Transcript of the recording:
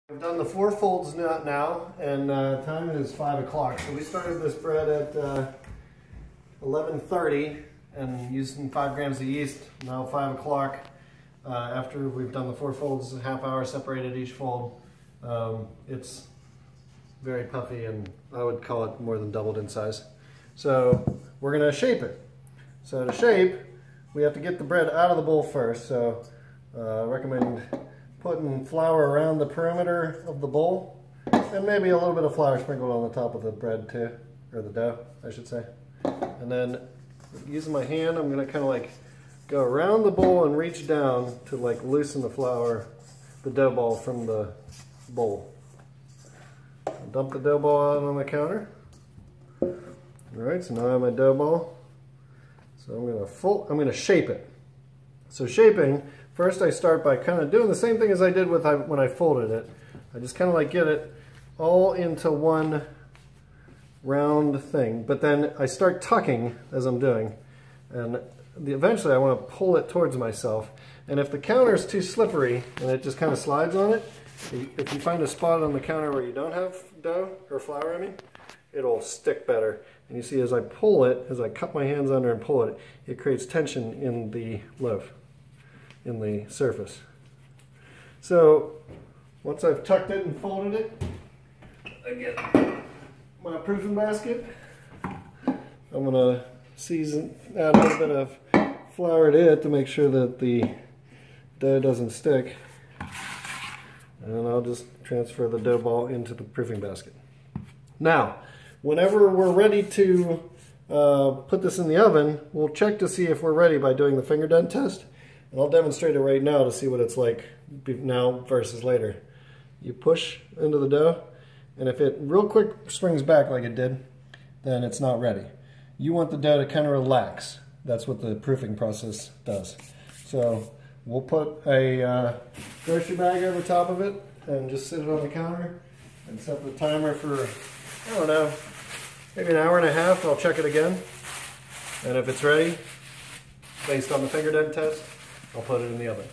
I've done the 4 folds now, and time is 5 o'clock. So we started this bread at 11:30 and using 5 grams of yeast. Now 5 o'clock, after we've done the 4 folds, a half hour separated each fold. It's very puffy, and I would call it more than doubled in size. So we're gonna shape it. So to shape, we have to get the bread out of the bowl first. So I recommend putting flour around the perimeter of the bowl, and maybe a little bit of flour sprinkled on the top of the bread too, or the dough, I should say. And then using my hand, I'm gonna kind of like go around the bowl and reach down to like loosen the flour, the dough ball from the bowl. I'll dump the dough ball out on the counter. All right, so now I have my dough ball. So I'm gonna shape it. So shaping, first I start by kind of doing the same thing as I did when I folded it. I just kind of like get it all into one round thing, but then I start tucking as I'm doing, and eventually I want to pull it towards myself. And if the counter is too slippery and it just kind of slides on it, if you find a spot on the counter where you don't have dough or flour, it'll stick better. And you see, as I pull it, as I cup my hands under and pull it, it creates tension in the loaf, in the surface. So once I've tucked it and folded it, I get my proofing basket. I'm gonna add a little bit of flour to it to make sure that the dough doesn't stick. And I'll just transfer the dough ball into the proofing basket. Now, whenever we're ready to put this in the oven, we'll check to see if we're ready by doing the finger dent test. And I'll demonstrate it right now to see what it's like now versus later. You push into the dough, and if it real quick springs back like it did, then it's not ready. You want the dough to kind of relax. That's what the proofing process does. So we'll put a grocery bag over top of it and just sit it on the counter and set the timer for, I don't know, maybe an hour and a half. I'll check it again. And if it's ready, based on the finger dent test, I'll put it in the oven.